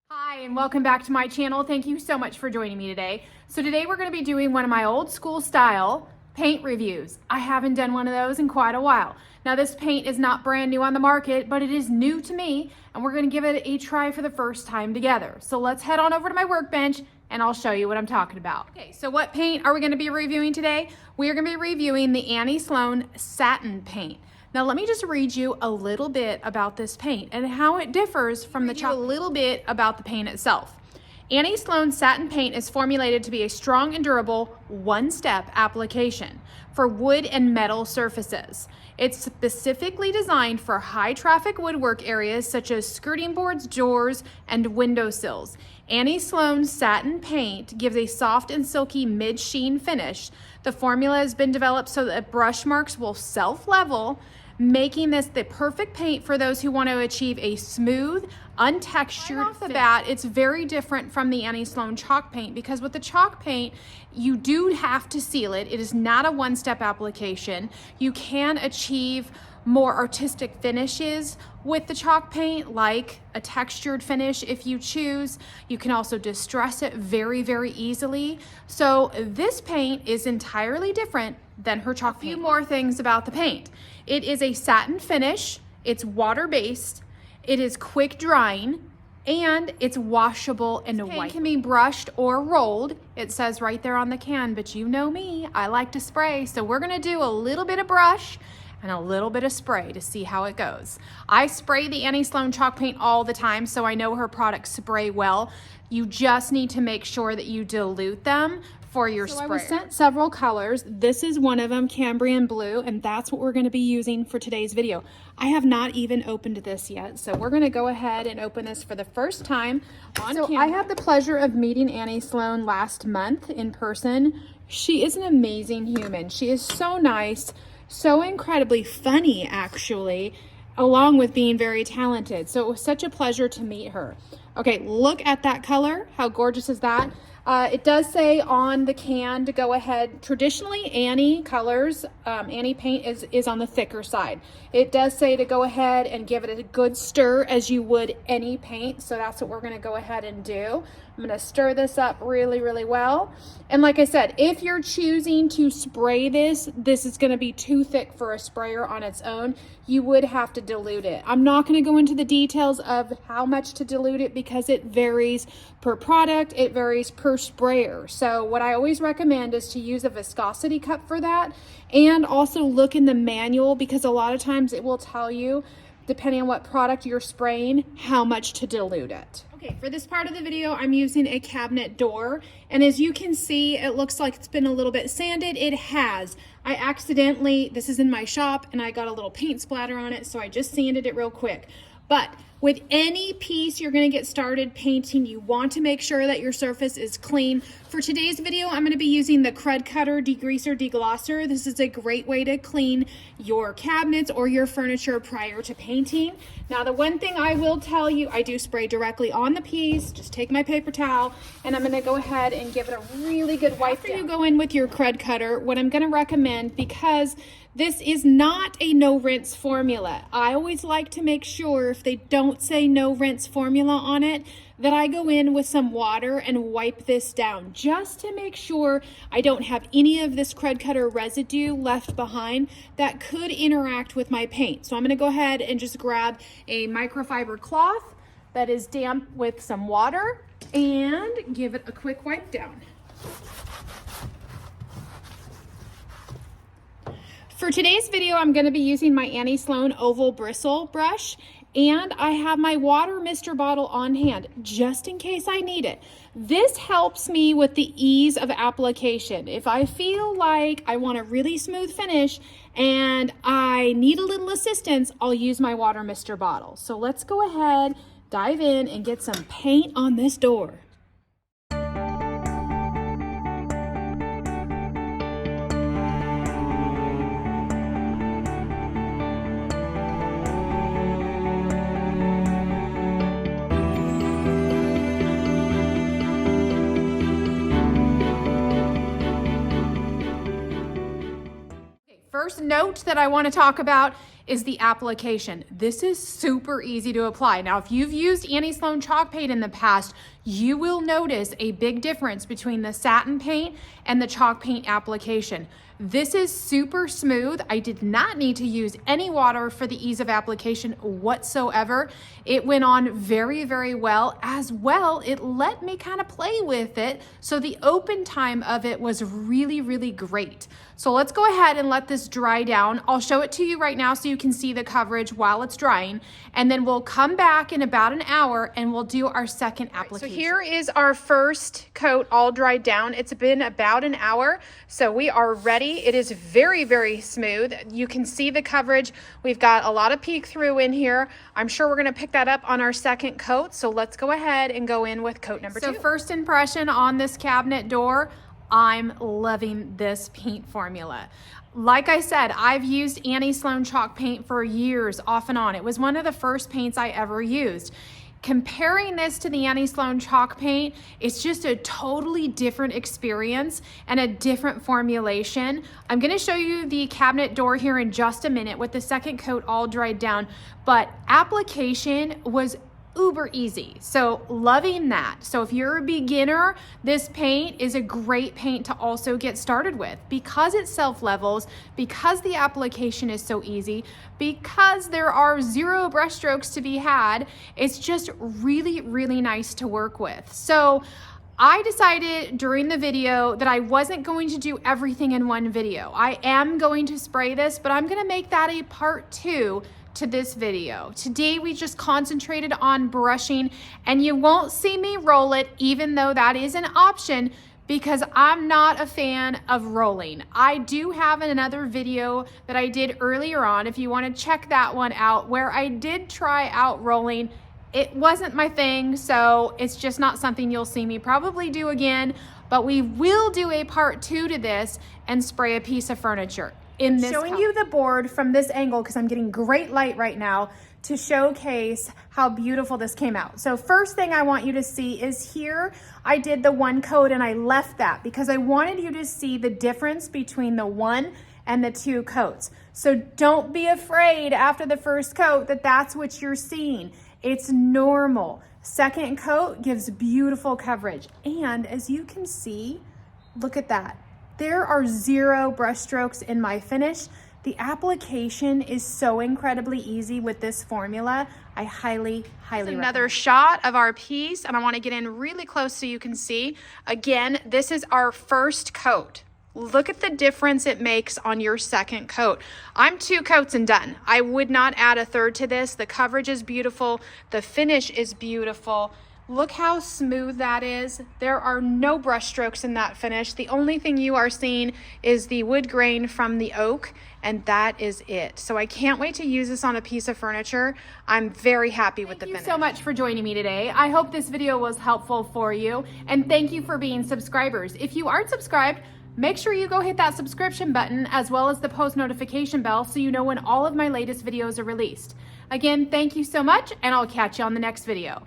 Hi, and welcome back to my channel. Thank you so much for joining me today. So today we're going to be doing one of my old school style paint reviews. I haven't done one of those in quite a while. Now this paint is not brand new on the market, but it is new to me, and we're going to give it a try for the first time together. So let's head on over to my workbench and I'll show you what I'm talking about. Okay, so what paint are we going to be reviewing today? We are going to be reviewing the Annie Sloan Satin Paint. Now let me just read you a little bit about this paint and how it differs from the chalk. A little bit about the paint itself. Annie Sloan Satin Paint is formulated to be a strong and durable one-step application for wood and metal surfaces. It's specifically designed for high-traffic woodwork areas such as skirting boards, doors, and windowsills. Annie Sloan Satin Paint gives a soft and silky mid-sheen finish. The formula has been developed so that brush marks will self-level, making this the perfect paint for those who want to achieve a smooth, untextured. Right off the bat, it's very different from the Annie Sloan chalk paint because with the chalk paint, you do have to seal it. It is not a one-step application. You can achieve more artistic finishes with the chalk paint, like a textured finish if you choose. You can also distress it very, very easily. So this paint is entirely different than her chalk paint. A few more things about the paint. It is a satin finish, it's water-based, it is quick drying, and it's washable and white. It can be brushed or rolled. It says right there on the can, but you know me, I like to spray. So we're gonna do a little bit of brush and a little bit of spray to see how it goes. I spray the Annie Sloan chalk paint all the time, so I know her products spray well. You just need to make sure that you dilute them for your spray. I was sent several colors. This is one of them, Cambrian blue, and that's what we're going to be using for today's video. I have not even opened this yet, so we're going to go ahead and open this for the first time on camera. I had the pleasure of meeting Annie Sloan last month in person. She is an amazing human. She is so nice, so incredibly funny, actually, along with being very talented. So it was such a pleasure to meet her. Okay, look at that color. How gorgeous is that? It does say on the can to go ahead. Traditionally, Annie colors, Annie paint is on the thicker side. It does say to go ahead and give it a good stir as you would any paint. So that's what we're going to go ahead and do. I'm going to stir this up really, really well. And like I said, if you're choosing to spray this is going to be too thick for a sprayer on its own. You would have to dilute it. I'm not going to go into the details of how much to dilute it because it varies per product. It varies per sprayer. So what I always recommend is to use a viscosity cup for that, and also look in the manual because a lot of times it will tell you, depending on what product you're spraying, how much to dilute it. Okay, for this part of the video, I'm using a cabinet door, and as you can see, it looks like it's been a little bit sanded. It has. I accidentally, this is in my shop, and I got a little paint splatter on it, so I just sanded it real quick. But with any piece you're going to get started painting, you want to make sure that your surface is clean. For today's video, I'm going to be using the Crud Cutter Degreaser Deglosser. This is a great way to clean your cabinets or your furniture prior to painting. Now, the one thing I will tell you, I do spray directly on the piece. Just take my paper towel, and I'm going to go ahead and give it a really good wipe down. After you go in with your Crud Cutter, what I'm going to recommend, because this is not a no rinse formula. I always like to make sure if they don't say no rinse formula on it, that I go in with some water and wipe this down just to make sure I don't have any of this Crud Cutter residue left behind that could interact with my paint. So I'm going to go ahead and just grab a microfiber cloth that is damp with some water and give it a quick wipe down. For today's video, I'm going to be using my Annie Sloan oval bristle brush, and I have my water mister bottle on hand just in case I need it. This helps me with the ease of application. If I feel like I want a really smooth finish and I need a little assistance, I'll use my water mister bottle. So let's go ahead, dive in, and get some paint on this door. First note that I want to talk about is the application. This is super easy to apply. Now, if you've used Annie Sloan chalk paint in the past, you will notice a big difference between the satin paint and the chalk paint application. This is super smooth. I did not need to use any water for the ease of application whatsoever. It went on very, very well. As well, it let me kind of play with it, so the open time of it was really, really great. So let's go ahead and let this dry down. I'll show it to you right now so you can see the coverage while it's drying, and then we'll come back in about an hour and we'll do our second application. So here is our first coat all dried down. It's been about an hour, so we are ready. It is very, very smooth. You can see the coverage. We've got a lot of peek through in here. I'm sure we're gonna pick that up on our second coat, so let's go ahead and go in with coat number 2. So first impression on this cabinet door, I'm loving this paint formula. Like I said, I've used Annie Sloan chalk paint for years off and on. It was one of the first paints I ever used. Comparing this to the Annie Sloan chalk paint, it's just a totally different experience and a different formulation. I'm gonna show you the cabinet door here in just a minute with the second coat all dried down, but application was uber easy. So loving that. So if you're a beginner, this paint is a great paint to also get started with because it self-levels, because the application is so easy, because there are 0 brush strokes to be had. It's just really, really nice to work with. So I decided during the video that I wasn't going to do everything in one video. I am going to spray this, but I'm gonna make that a part 2 to this video. Today we just concentrated on brushing, and you won't see me roll it, even though that is an option, because I'm not a fan of rolling. I do have another video that I did earlier on, if you want to check that one out, where I did try out rolling. It wasn't my thing, so it's just not something you'll see me probably do again, but we will do a part 2 to this and spray a piece of furniture. In this showing you the board from this angle because I'm getting great light right now to showcase how beautiful this came out. So first thing I want you to see is here I did the 1 coat and I left that because I wanted you to see the difference between the 1 and the 2 coats. So don't be afraid after the first coat that that's what you're seeing. It's normal. Second coat gives beautiful coverage, and as you can see, look at that. There are 0 brush strokes in my finish. The application is so incredibly easy with this formula. I highly recommend. Another shot of our piece, and I want to get in really close so you can see. Again, this is our first coat. Look at the difference it makes on your second coat. I'm 2 coats and done. I would not add a third to this. The coverage is beautiful. The finish is beautiful. Look how smooth that is. There are no brush strokes in that finish. The only thing you are seeing is the wood grain from the oak, and that is it. So I can't wait to use this on a piece of furniture. I'm very happy with the finish. Thank you so much for joining me today. I hope this video was helpful for you, and thank you for being subscribers. If you aren't subscribed, make sure you go hit that subscription button as well as the post notification bell so you know when all of my latest videos are released. Again, thank you so much, and I'll catch you on the next video.